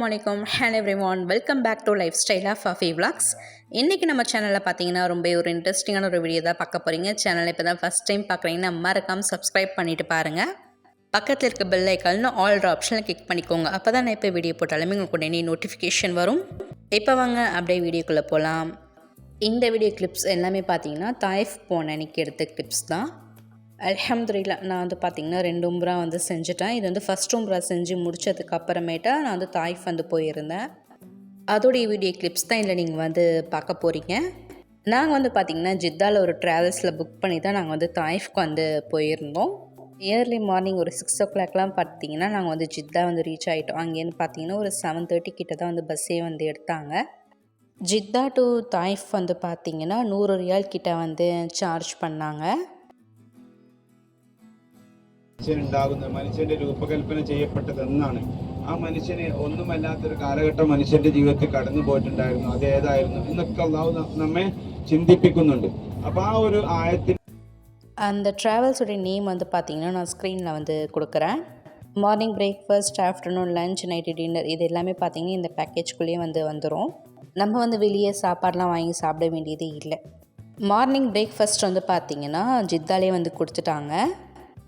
Assalamualaikum, hello everyone, welcome back to Lifestyle of Afi Vlogs. இன்றைக்கி நம்ம சேனலில் பார்த்தீங்கன்னா ரொம்ப ஒரு இன்ட்ரெஸ்டிங்கான ஒரு வீடியோ தான் பார்க்க போகிறீங்க. சேனலை இப்போ தான் ஃபஸ்ட் டைம் பார்க்குறீங்கன்னா மறக்காமல் சப்ஸ்கிரைப் பண்ணிவிட்டு பாருங்கள். பக்கத்தில் இருக்க பெல் ஐக்கான்னு ஆல் ஆப்ஷனில் கிளிக் பண்ணிக்கோங்க. அப்போ தான் நான் இப்போ வீடியோ போட்டாலுமே உங்களுக்கு உடனே நோட்டிஃபிகேஷன் வரும். இப்போ வாங்க அப்படியே வீடியோக்குள்ளே போகலாம். இந்த வீடியோ கிளிப்ஸ் எல்லாமே பார்த்தீங்கன்னா தாய்ஃப் போன அன்றைக்கி எடுத்த கிளிப்ஸ் தான். அல்ஹம்துலில்லா நான் வந்து பார்த்திங்கன்னா 2 உம்ரா வந்து செஞ்சுட்டேன். இது வந்து ஃபஸ்ட் உம்ரா செஞ்சு முடித்ததுக்கு அப்புறமேட்டா நான் வந்து தாய்ஃப் வந்து போயிருந்தேன். அதோடைய வீடியோ கிளிப்ஸ் தான் இதில் நீங்கள் வந்து பார்க்க போகிறீங்க. நாங்கள் வந்து பார்த்திங்கன்னா ஜித்தாவில் ஒரு ட்ராவல்ஸில் புக் பண்ணி தான் நாங்கள் வந்து தாய்ஃப்க்கு வந்து போயிருந்தோம். ஏர்லி மார்னிங் ஒரு 6 o'clockலாம் பார்த்திங்கன்னா நாங்கள் வந்து ஜித்தா வந்து ரீச் ஆகிட்டோம். அங்கேருந்து பார்த்திங்கன்னா ஒரு 7:30 கிட்ட தான் வந்து பஸ்ஸே வந்து எடுத்தாங்க. ஜித்தா டு தாய்ஃப் வந்து பார்த்திங்கன்னா 100 ரியால் கிட்ட வந்து சார்ஜ் பண்ணாங்க. മനുഷ്യനുണ്ടാകുന്ന മനുഷ്യന്റെ രൂപകൽപ്പന ചെയ്യപ്പെട്ടതെന്നാണ്. ആ മനുഷ്യന് ഒന്നുമല്ലാത്തൊരു കാലഘട്ടം മനുഷ്യന്റെ ജീവിതത്തിൽ കടന്നു പോയിട്ടുണ്ടായിരുന്നു. അത് ഏതായിരുന്നു എന്നൊക്കെ അള്ളാഹു നമ്മെ ചിന്തിപ്പിക്കുന്നുണ്ട്. അപ്പോൾ ആ ഒരു ആയത്തിൽ அந்த ட்ராவல்ஸோடைய நேம் வந்து பார்த்திங்கன்னா நான் ஸ்க்ரீனில் வந்து கொடுக்குறேன். Morning breakfast, afternoon lunch, night dinner இது எல்லாமே பார்த்திங்கன்னா இந்த பேக்கேஜ்குள்ளேயே வந்து வந்துடும். நம்ம வந்து வெளியே சாப்பாடெலாம் வாங்கி சாப்பிட வேண்டியதே இல்லை. மார்னிங் பிரேக்ஃபாஸ்ட் வந்து பார்த்திங்கன்னா ஜித்தாலே வந்து கொடுத்துட்டாங்க.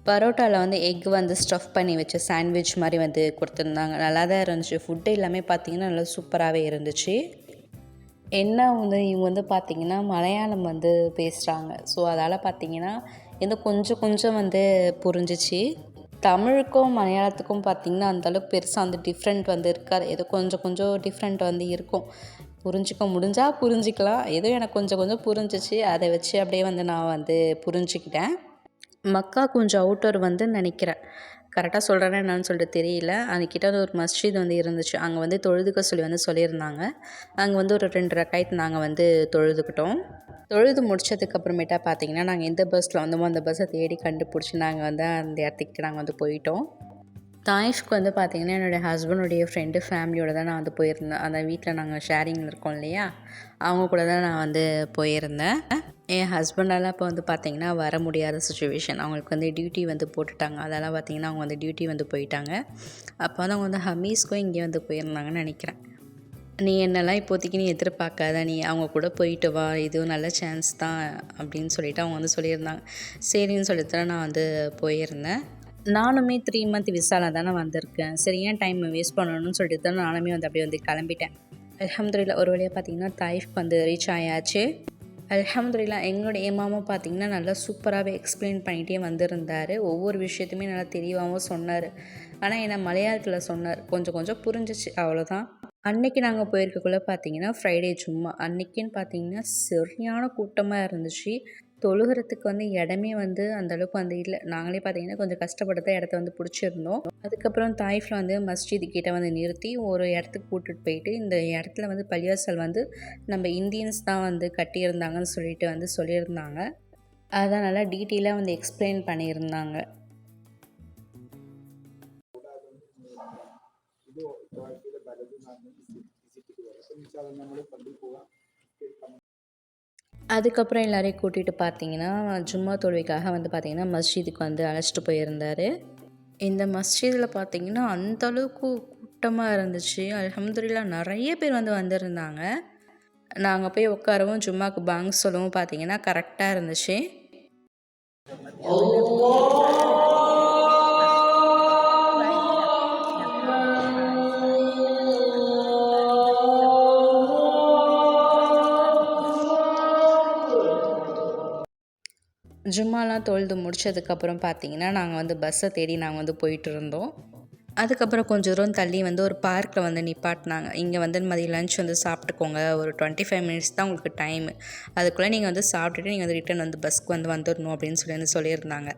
பரோட்டாவில் வந்து எக் வந்து ஸ்டஃப் பண்ணி வச்ச சாண்ட்விச் மாதிரி வந்து கொடுத்துருந்தாங்க. நல்லா தான் இருந்துச்சு. ஃபுட்டு எல்லாமே பார்த்திங்கன்னா நல்லா சூப்பராகவே இருந்துச்சு. என்ன வந்து இவங்க வந்து பார்த்திங்கன்னா மலையாளம் வந்து பேசுகிறாங்க. ஸோ அதால் பார்த்திங்கன்னா இது கொஞ்சம் வந்து புரிஞ்சிச்சு. தமிழுக்கும் மலையாளத்துக்கும் பார்த்திங்கன்னா அந்தளவுக்கு பெருசாக வந்து டிஃப்ரெண்ட் வந்து இருக்காது. ஏதோ கொஞ்சம் டிஃப்ரெண்ட் வந்து இருக்கும். புரிஞ்சிக்க முடிஞ்சால் புரிஞ்சிக்கலாம். ஏதோ எனக்கு கொஞ்சம் புரிஞ்சிச்சு. அதை வச்சு அப்படியே வந்து நான் வந்து புரிஞ்சுக்கிட்டேன். மக்கா கொஞ்சம் அவுட்டர் வந்து நினைக்கிறேன். கரெக்டாக சொல்கிறேன்னா என்னன்னு சொல்லிட்டு தெரியல. அதுக்கிட்ட வந்து ஒரு மஸ்ஜித் வந்து இருந்துச்சு. அங்கே வந்து தொழுதுக்க சொல்லி சொல்லியிருந்தாங்க. அங்கே வந்து ஒரு 2 ரக்காயத் நாங்கள் வந்து தொழுதுக்கிட்டோம். தொழுது முடிச்சதுக்கப்புறமேட்டா பார்த்திங்கன்னா நாங்கள் எந்த பஸ்ஸில் வந்தோமோ அந்த பஸ்ஸை தேடி கண்டுபிடிச்சி நாங்கள் வந்து அந்த இடத்துக்கு நாங்கள் வந்து போயிட்டோம். தாய்ஃப்க்கு வந்து பார்த்திங்கன்னா என்னுடைய ஹஸ்பண்டுடைய ஃப்ரெண்டு ஃபேமிலியோடு தான் நான் வந்து போயிருந்தேன். அந்த வீட்டில் நாங்கள் ஷேரிங்கில் இருக்கோம் இல்லையா, அவங்க கூட தான் நான் வந்து போயிருந்தேன். என் ஹஸ்பண்டால் இப்போ வந்து பார்த்திங்கன்னா வர முடியாத சுச்சுவேஷன். அவங்களுக்கு வந்து டியூட்டி வந்து போட்டுட்டாங்க. அதெல்லாம் பார்த்திங்கன்னா அவங்க வந்து டியூட்டி வந்து போயிட்டாங்க. அப்போ வந்து அவங்க வந்து ஹமீஸ்க்கும் இங்கே வந்து போயிருந்தாங்கன்னு நினைக்கிறேன். நீ என்னெல்லாம் இப்போதைக்கு நீ எதிர்பார்க்காத, நீ அவங்க கூட போயிட்டு வா, இதுவும் நல்ல சான்ஸ் தான் அப்படின்னு சொல்லிவிட்டு அவங்க வந்து சொல்லியிருந்தாங்க. சரின்னு சொல்லிட்டு தான் நான் வந்து போயிருந்தேன். நானுமே 3 month விசாவில் தானே வந்திருக்கேன். சரி ஏன் டைம் வேஸ்ட் பண்ணணும்னு சொல்லிட்டு தான் நானுமே வந்து அப்படியே வந்து கிளம்பிட்டேன். அல்ஹம்துலில்லா ஒரு வழியாக பார்த்திங்கன்னா தாய்ஃப்க்கு வந்து ரீச் ஆயாச்சு. அல்ஹம்துலில்லா எங்களுடைய இமாமும் பார்த்திங்கன்னா நல்லா சூப்பராகவே எக்ஸ்பிளைன் பண்ணிகிட்டே வந்திருந்தார். ஒவ்வொரு விஷயத்தையுமே நல்லா தெளிவாகவும் சொன்னார். ஆனால் என்ன மலையாளத்தில் சொன்னார். கொஞ்சம் புரிஞ்சிச்சு, அவ்வளோதான். அன்றைக்கி நாங்கள் போயிருக்கக்குள்ளே பார்த்திங்கன்னா ஃப்ரைடே ஜும்மா. அன்றைக்கின்னு பார்த்திங்கன்னா சரியான கூட்டமாக இருந்துச்சு. தொழுகிறதுக்கு வந்து இடமே வந்து அந்தளவுக்கு வந்து இல்லை. நாங்களே பார்த்திங்கன்னா கொஞ்சம் கஷ்டப்பட்டு தான் இடத்த வந்து பிடிச்சிருந்தோம். அதுக்கப்புறம் தாய்ஃபில் வந்து மஸ்ஜித் கிட்டே வந்து நிறுத்தி ஒரு இடத்துக்கு கூட்டிகிட்டு போயிட்டு, இந்த இடத்துல வந்து பள்ளிவாசல் வந்து நம்ம இந்தியன்ஸ் தான் வந்து கட்டியிருந்தாங்கன்னு சொல்லிட்டு வந்து சொல்லியிருந்தாங்க. அதான் நல்லா டீட்டெயிலாக வந்து எக்ஸ்பிளைன் பண்ணியிருந்தாங்க. அதுக்கப்புறம் எல்லோரையும் கூட்டிகிட்டு பார்த்திங்கன்னா ஜும்மா தொழுகைக்காக வந்து பார்த்திங்கன்னா மஸ்ஜிதுக்கு வந்து அழைச்சிட்டு போயிருந்தார். இந்த மஸ்ஜிதில் பார்த்திங்கன்னா அந்தளவுக்கு கூட்டமாக இருந்துச்சு. அல்ஹம்துலில்லா நிறைய பேர் வந்து வந்திருந்தாங்க. நாங்கள் போய் உட்காரவும் ஜும்மாவுக்கு பாங்க் சொல்லவும் பார்த்திங்கன்னா கரெக்டாக இருந்துச்சு. ஜும்மாலாம் தொழுது முடிச்சதுக்கப்புறம் பார்த்திங்கன்னா நாங்கள் வந்து பஸ்ஸை தேடி நாங்கள் வந்து போயிட்டு இருந்தோம். அதுக்கப்புறம் கொஞ்சம் தூரம் தள்ளி வந்து ஒரு பார்க்கில் வந்து நிப்பாட்டினாங்க. இங்கே வந்து மதியம் லஞ்ச் வந்து சாப்பிட்டுக்கோங்க, ஒரு 25 minutes தான் உங்களுக்கு டைமு, அதுக்குள்ளே நீங்கள் வந்து சாப்பிட்டுட்டு நீங்கள் வந்து ரிட்டன் வந்து பஸ்க்கு வந்து வந்துடணும் அப்படின்னு சொல்லி சொல்லியிருந்தாங்க.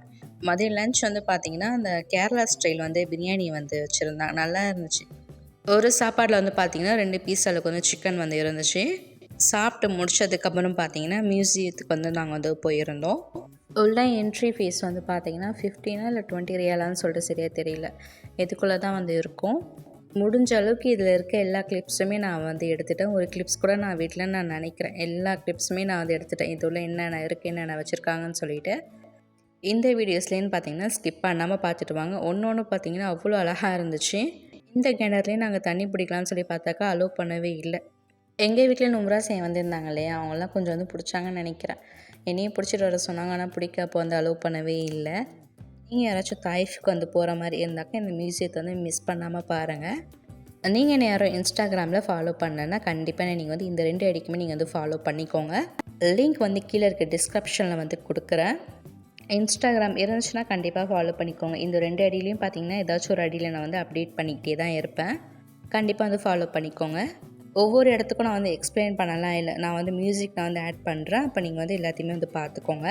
மதியம் லஞ்ச் வந்து பார்த்திங்கன்னா அந்த கேரளா ஸ்டைல் வந்து பிரியாணி வந்து வச்சுருந்தாங்க. நல்லா இருந்துச்சு. ஒரு சாப்பாடில் வந்து பார்த்திங்கன்னா 2 பீஸ் அளவுக்கு வந்து சிக்கன் வந்து இருந்துச்சு. சாப்பிட்டு முடிச்சதுக்கப்புறம் பார்த்திங்கன்னா மியூசியத்துக்கு வந்து நாங்கள் வந்து போயிருந்தோம். உள்ள என்ட்ரி ஃபீஸ் வந்து பார்த்திங்கன்னா 15 இல்லை 20 ரியாலான்னு சொல்லிட்டு சரியாக தெரியல. இதுக்குள்ளே தான் வந்து இருக்கும். முடிஞ்ச அளவுக்கு இதில் இருக்க எல்லா கிளிப்ஸுமே நான் வந்து எடுத்துட்டேன். ஒரு கிளிப்ஸ் கூட நான் வீட்டில் நான் நினைக்கிறேன். எல்லா கிளிப்ஸுமே நான் வந்து எடுத்துட்டேன். இது உள்ள என்னென்ன இருக்குது, என்னென்ன வச்சுருக்காங்கன்னு சொல்லிட்டு. இந்த வீடியோஸ்லேன்னு பார்த்திங்கன்னா ஸ்கிப் பண்ணாமல் பார்த்துட்டு வாங்க. ஒன்று பார்த்திங்கன்னா அவ்வளோ அழகாக இருந்துச்சு. இந்த கிணறுலேயே நாங்கள் தண்ணி பிடிக்கலாம்னு சொல்லி பார்த்தாக்கா அலோவ் பண்ணவே இல்லை. எங்கள் வீட்டில் நும்ரா செய்ய வந்திருந்தாங்க இல்லையா, அவங்களாம் கொஞ்சம் வந்து பிடிச்சாங்கன்னு நினைக்கிறேன். என்னையும் பிடிச்சிட்டு வர சொன்னாங்க, ஆனால் பிடிக்க அப்போ வந்து அலோவ் பண்ணவே இல்லை. நீங்கள் யாராச்சும் தாய்ஃப்க்கு வந்து போகிற மாதிரி இருந்தாக்கா இந்த மியூசியத்தை வந்து மிஸ் பண்ணாமல் பாருங்கள். நீங்கள் என்ன யாரும் இன்ஸ்டாகிராமில் ஃபாலோ பண்ணலன்னா கண்டிப்பாக நீங்கள் வந்து இந்த 2 ஐடிக்குமே நீங்கள் வந்து ஃபாலோ பண்ணிக்கோங்க. லிங்க் வந்து கீழே இருக்க டிஸ்கிரிப்ஷனில் வந்து கொடுக்குறேன். இன்ஸ்டாகிராம் இருந்துச்சுன்னா கண்டிப்பாக ஃபாலோ பண்ணிக்கோங்க. இந்த 2 ஐடியிலையும் பார்த்தீங்கன்னா ஏதாச்சும் ஒரு ஐடியில் நான் வந்து அப்டேட் பண்ணிக்கிட்டே தான் இருப்பேன். கண்டிப்பாக வந்து ஃபாலோ பண்ணிக்கோங்க. ஒவ்வொரு இடத்துக்கும் நான் வந்து எக்ஸ்பிளைன் பண்ணலாம் இல்லை, நான் வந்து மியூசிக் நான் வந்து ஆட் பண்ணுறேன். அப்போ நீங்கள் வந்து எல்லாத்தையுமே வந்து பார்த்துக்கோங்க.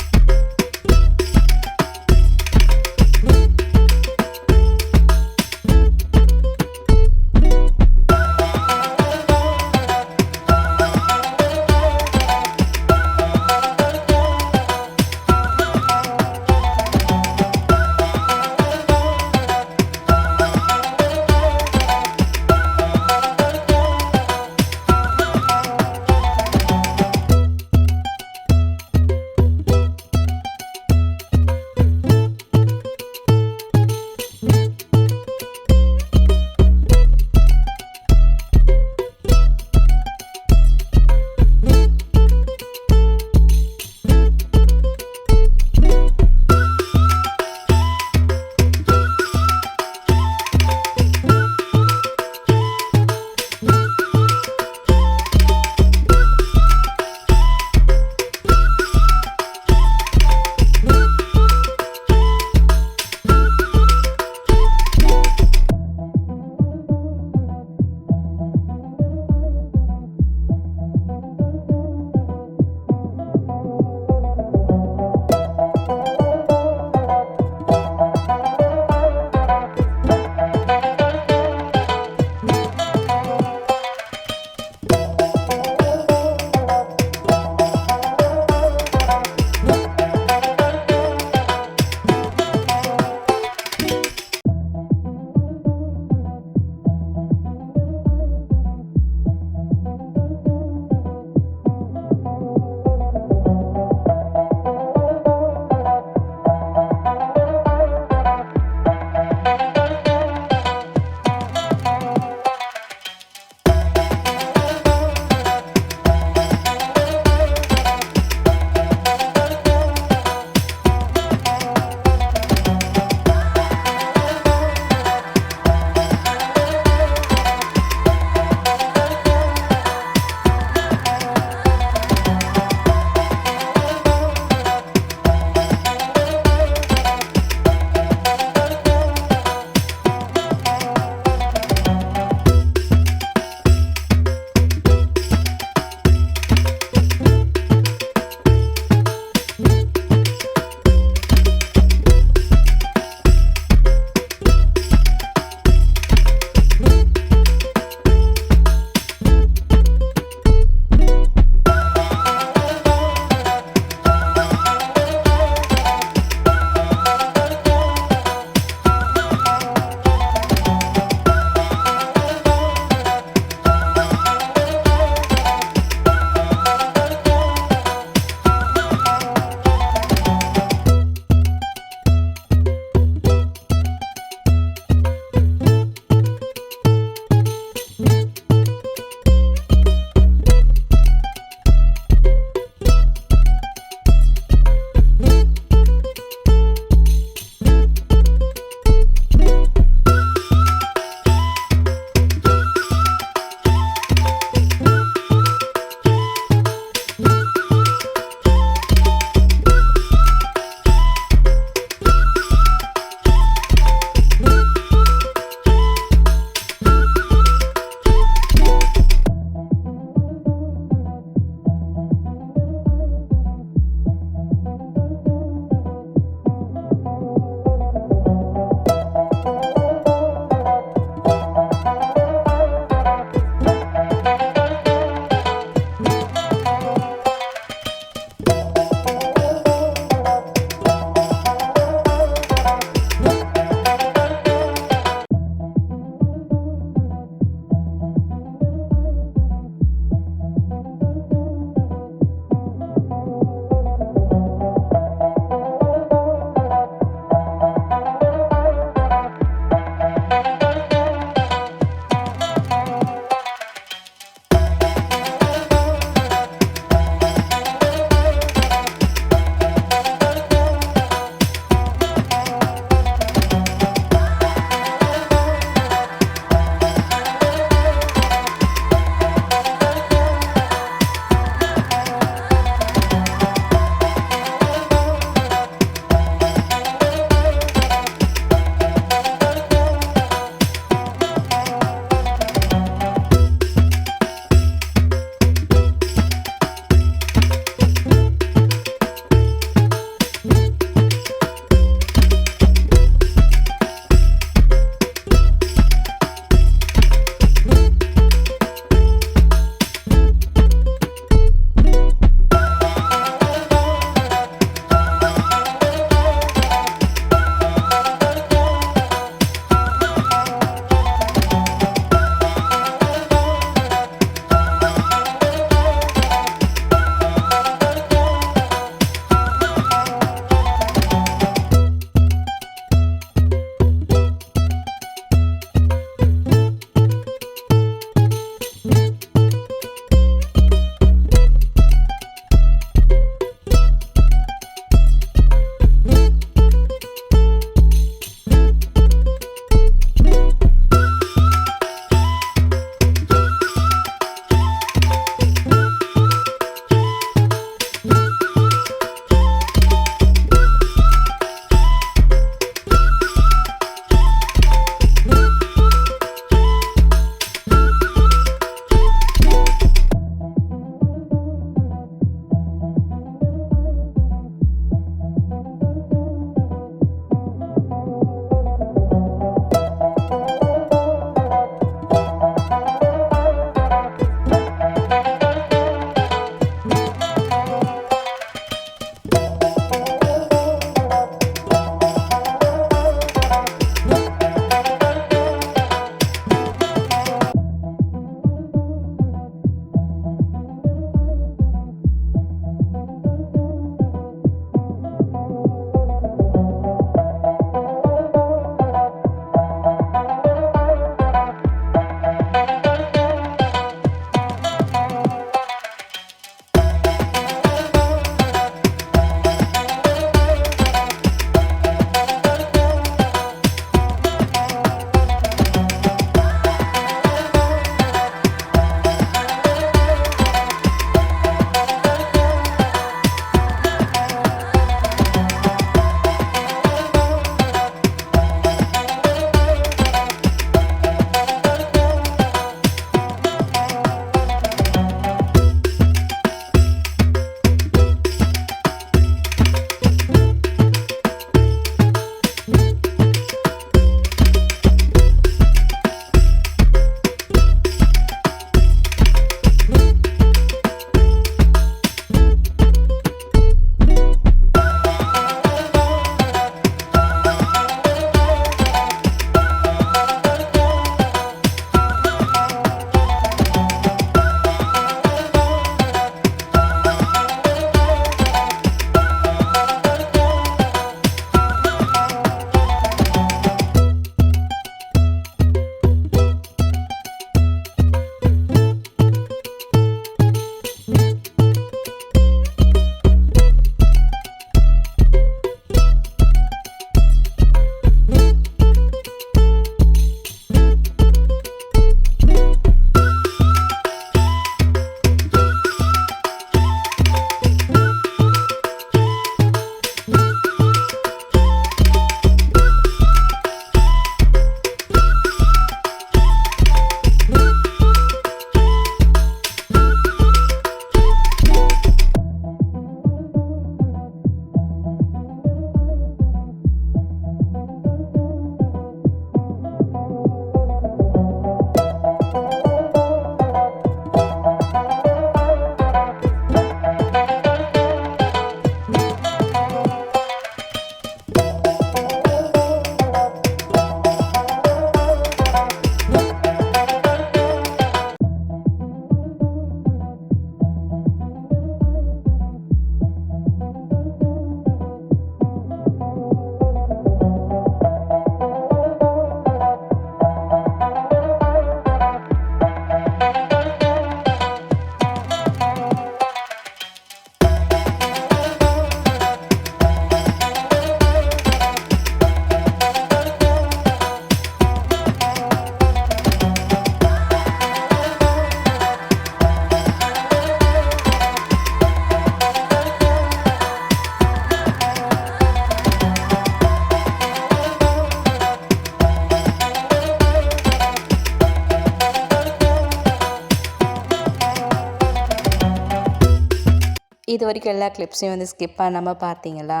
இது வரைக்கும் எல்லா கிளிப்ஸையும் வந்து ஸ்கிப் பண்ணாமல் பார்த்தீங்களா?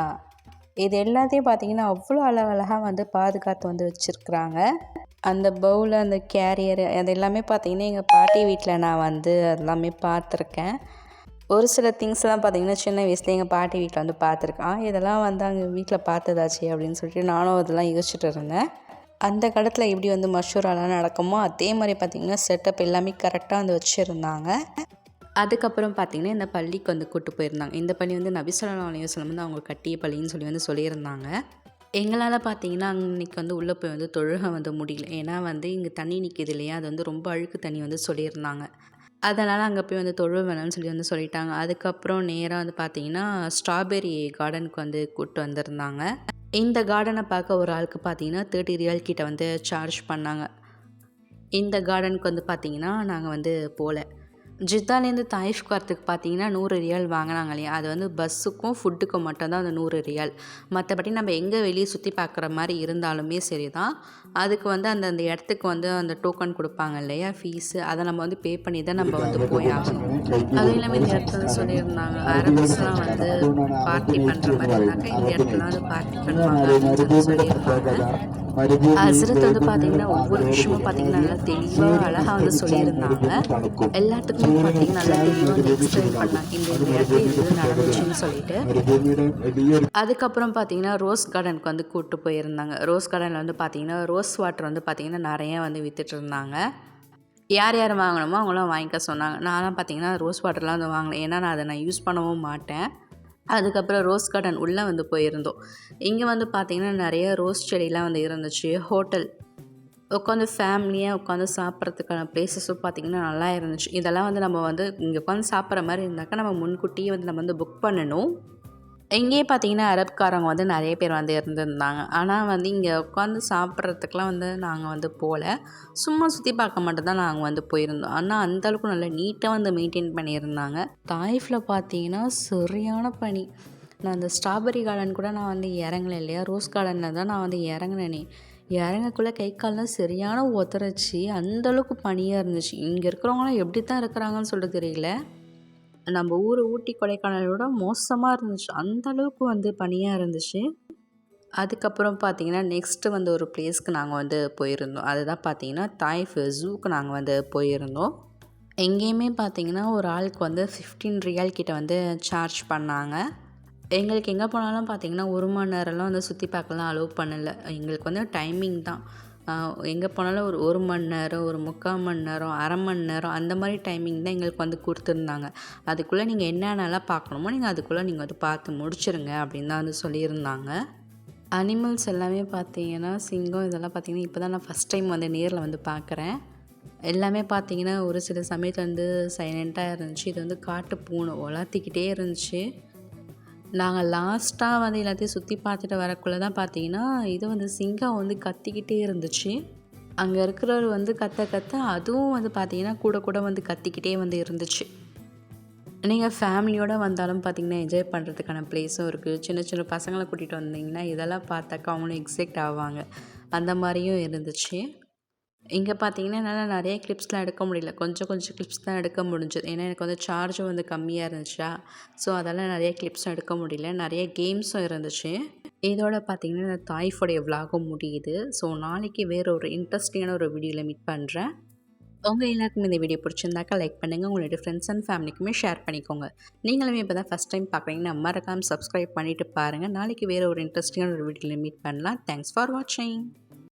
இது எல்லாத்தையும் பார்த்தீங்கன்னா அவ்வளோ அழகழகாக வந்து பாதுகாத்து வந்து வச்சுருக்குறாங்க. அந்த பவுல், அந்த கேரியரு அது எல்லாமே பார்த்தீங்கன்னா எங்கள் பாட்டி வீட்டில் நான் வந்து எல்லாமே பார்த்துருக்கேன். ஒரு சில திங்ஸ்லாம் பார்த்தீங்கன்னா சின்ன வயசுல எங்கள் பாட்டி வீட்டில் வந்து பார்த்துருக்கேன். இதெல்லாம் வந்து அங்கே வீட்டில் பார்த்ததாச்சே அப்படின்னு சொல்லிட்டு நானும் அதெல்லாம் யோசிச்சுட்டு இருந்தேன். அந்த காலத்தில் எப்படி வந்து மஷூராலாம் நடக்குமோ அதே மாதிரி பார்த்திங்கன்னா செட்டப் எல்லாமே கரெக்டாக வந்து வச்சுருந்தாங்க. அதுக்கப்புறம் பார்த்திங்கன்னா இந்த பள்ளிக்கு வந்து கூட்டு போயிருந்தாங்க. இந்த பள்ளி வந்து நபி ஸல்லல்லாஹு அலைஹி வஸல்லம் வந்து அவங்க கட்டிய பள்ளின்னு சொல்லி வந்து சொல்லியிருந்தாங்க. எங்களால் பார்த்திங்கன்னா அன்றைக்கி வந்து உள்ளே போய் வந்து தொழுகை வந்து முடியல. ஏன்னா வந்து இங்கே தண்ணி நிற்கிது இல்லையா, அது வந்து ரொம்ப அழுக்கு தண்ணி வந்து சொல்லியிருந்தாங்க. அதனால் அங்கே போய் வந்து தொழுவ வேணாம்னு சொல்லி வந்து சொல்லிட்டாங்க. அதுக்கப்புறம் நேராக வந்து பார்த்திங்கன்னா ஸ்ட்ராபெர்ரி கார்டனுக்கு வந்து கூப்பிட்டு வந்திருந்தாங்க. இந்த கார்டனை பார்க்க ஒரு ஆளுக்கு பார்த்திங்கன்னா 30 ரியால் கிட்ட வந்து சார்ஜ் பண்ணாங்க. இந்த கார்டனுக்கு வந்து பார்த்திங்கன்னா நாங்கள் வந்து போகல. ஜித்தாலேருந்து தாயிஃப்க்கு வரத்துக்கு பார்த்தீங்கன்னா 100 ரியால் வாங்கினாங்க இல்லையா, அது வந்து பஸ்ஸுக்கும் ஃபுட்டுக்கும் மட்டும்தான் அந்த 100 ரியால். மற்றபடி நம்ம எங்கே வெளியே சுற்றி பார்க்குற மாதிரி இருந்தாலுமே சரி தான், அதுக்கு வந்து அந்த இடத்துக்கு வந்து அந்த டோக்கன் கொடுப்பாங்க இல்லையா, ஃபீஸு, அதை நம்ம வந்து பே பண்ணி தான் நம்ம வந்து போய் ஆகணும். அதுவும் இல்லாமல் இந்த இடத்துல சொல்லியிருந்தாங்க அரபிஸ்லாம் வந்து பார்ட்டி பண்ணுற மாதிரி இருந்தாக்கா இந்த இடத்துல வந்து பார்ட்டி பண்ணுவாங்க அப்படின்னு சொல்லி சொல்லியிருந்தாங்க. ஹஸ்ரத் வந்து பார்த்தீங்கன்னா ஒவ்வொரு விஷயமும் பார்த்தீங்கன்னா நல்லா தெளிவாக அழகாக வந்து சொல்லியிருந்தாங்க. எல்லாத்துக்குமே பார்த்தீங்கன்னா நல்லா தெளிவாக வந்து எக்ஸ்பிளைன் பண்ணாங்க இந்த இடத்துல இது நடந்துச்சுன்னு சொல்லிட்டு. அதுக்கப்புறம் பார்த்தீங்கன்னா ரோஸ் கார்டனுக்கு வந்து கூப்பிட்டு போயிருந்தாங்க. ரோஸ் கார்டனில் வந்து பார்த்தீங்கன்னா ரோஸ் வாட்டர் வந்து பார்த்தீங்கன்னா நிறையா வந்து விற்றுட்டு இருந்தாங்க. யார் யார் வாங்கணுமோ அவங்களாம் வாங்கிக்க சொன்னாங்க. நான்லாம் பார்த்தீங்கன்னா ரோஸ் வாட்டர்லாம் வந்து வாங்கினேன். ஏன்னா நான் அதை யூஸ் பண்ணவும் மாட்டேன். அதுக்கப்புறம் ரோஸ் கார்டன் உள்ளே வந்து போயிருந்தோம். இங்கே வந்து பார்த்திங்கன்னா நிறைய ரோஸ் செடிலாம் வந்து இருந்துச்சு. ஹோட்டல் உட்காந்து ஃபேமிலியாக உட்காந்து சாப்பிட்றதுக்கான ப்ளேஸஸும் பார்த்திங்கன்னா நல்லா இருந்துச்சு. இதெல்லாம் வந்து நம்ம வந்து இங்கே உட்காந்து சாப்பிட்ற மாதிரி இருந்தாக்கா நம்ம முன்கூட்டியே வந்து நம்ம வந்து புக் பண்ணணும். இங்கேயே பார்த்தீங்கன்னா அரப்காரங்க வந்து நிறைய பேர் வந்து இருந்திருந்தாங்க. ஆனால் வந்து இங்கே உட்காந்து சாப்பிட்றதுக்கெலாம் வந்து நாங்கள் வந்து போகல. சும்மா சுற்றி பார்க்க மட்டும் தான் நாங்கள் வந்து போயிருந்தோம். ஆனால் அந்தளவுக்கு நல்லா நீட்டாக வந்து மெயின்டைன் பண்ணியிருந்தாங்க. தாயிஃபில் பார்த்தீங்கன்னா சரியான பனி. நான் அந்த ஸ்ட்ராபெர்ரி கார்டன் கூட நான் வந்து இறங்கலை இல்லையா, ரோஸ் கார்டனில் தான் நான் வந்து இறங்கினேனே. இறங்கக்குள்ளே கை கால்லாம் சரியான உதறிச்சு. அந்தளவுக்கு பனியாக இருந்துச்சு. இங்கே இருக்கிறவங்களாம் எப்படி தான் இருக்கிறாங்கன்னு சொல்லிட்டு தெரியல. நம்ம ஊர் ஊட்டி கொடைக்கானலோட மோசமாக இருந்துச்சு. அந்தளவுக்கு வந்து பனியாக இருந்துச்சு. அதுக்கப்புறம் பார்த்திங்கன்னா நெக்ஸ்ட்டு வந்து ஒரு பிளேஸ்க்கு நாங்கள் வந்து போயிருந்தோம். அதுதான் பார்த்திங்கன்னா தாயிஃப் ஜூக்கு நாங்கள் வந்து போயிருந்தோம். எங்கேயுமே பார்த்திங்கன்னா ஒரு ஆளுக்கு வந்து 15 ரியால் கிட்ட வந்து சார்ஜ் பண்ணாங்க. எங்களுக்கு எங்கே போனாலும் பார்த்திங்கன்னா 1 மணி நேரம்லாம் வந்து சுற்றி பார்க்கலாம் அலோவ் பண்ணலை. எங்களுக்கு வந்து டைமிங் தான். எங்கே போனாலும் ஒரு 1 மணி நேரம், ஒரு 3/4 மணி நேரம், அரை மணி நேரம் அந்த மாதிரி டைமிங் தான் எங்களுக்கு வந்து கொடுத்துருந்தாங்க. அதுக்குள்ளே நீங்கள் என்னென்னலாம் பார்க்கணுமோ நீங்கள் அதுக்குள்ளே நீங்கள் வந்து பார்த்து முடிச்சிருங்க அப்படின்னு தான் வந்து சொல்லியிருந்தாங்க. அனிமல்ஸ் எல்லாமே பார்த்தீங்கன்னா சிங்கம் இதெல்லாம் பார்த்தீங்கன்னா இப்போ தான் நான் ஃபஸ்ட் டைம் வந்து நேரில் வந்து பார்க்குறேன். எல்லாமே பார்த்தீங்கன்னா ஒரு சில சமயத்தில் வந்து சைலண்ட்டாக இருந்துச்சு. இது வந்து காட்டு பூனை உலாத்திக்கிட்டே இருந்துச்சு. நாங்கள் லாஸ்ட்டாக வந்து எல்லாத்தையும் சுற்றி பார்த்துட்டு வரக்குள்ளே தான் பார்த்தீங்கன்னா இது வந்து சிங்கம் வந்து கத்திக்கிட்டே இருந்துச்சு. அங்கே இருக்கிறவர் வந்து கத்த அதுவும் வந்து பார்த்தீங்கன்னா கூட வந்து கத்திக்கிட்டே வந்து இருந்துச்சு. நீங்கள் ஃபேமிலியோடு வந்தாலும் பார்த்தீங்கன்னா என்ஜாய் பண்ணுறதுக்கான ப்ளேஸும் இருக்குது. சின்ன சின்ன பசங்களை கூட்டிகிட்டு வந்தீங்கன்னா இதெல்லாம் பார்த்தாக்கா அவங்களும் எக்ஸைட் ஆவாங்க. அந்த மாதிரியும் இருந்துச்சு. இங்கே பார்த்தீங்கன்னா என்னால் நிறைய கிளிப்ஸ்லாம் எடுக்க முடியல. கொஞ்சம் கிளிப்ஸ் தான் எடுக்க முடிஞ்சது. ஏன்னா எனக்கு வந்து சார்ஜும் வந்து கம்மியாக இருந்துச்சா, ஸோ அதெல்லாம் நிறைய கிளிப்ஸும் எடுக்க முடியல. நிறைய கேம்ஸும் இருந்துச்சு. இதோட பார்த்தீங்கன்னா இந்த தாயிஃபோடைய விலாகும் முடியுது. ஸோ நாளைக்கு வேறு ஒரு இன்ட்ரெஸ்டிங்கான ஒரு வீடியோவில் மீட் பண்ணுறேன். உங்கள் எல்லாருக்குமே இந்த வீடியோ பிடிச்சிருந்தாக்கா லைக் பண்ணுங்கள். உங்களுடைய ஃப்ரெண்ட்ஸ் அண்ட் ஃபேமிலிக்குமே ஷேர் பண்ணிக்கோங்க. நீங்களுமே இப்போ தான் ஃபஸ்ட் டைம் பார்க்குறீங்கன்னா மறக்காமல் சப்ஸ்கிரைப் பண்ணிவிட்டு பாருங்கள். நாளைக்கு வேறு ஒரு இன்ட்ரெஸ்டிங்கான ஒரு வீடியோவில் மீட் பண்ணலாம். தேங்க்ஸ் ஃபார் வாட்சிங்.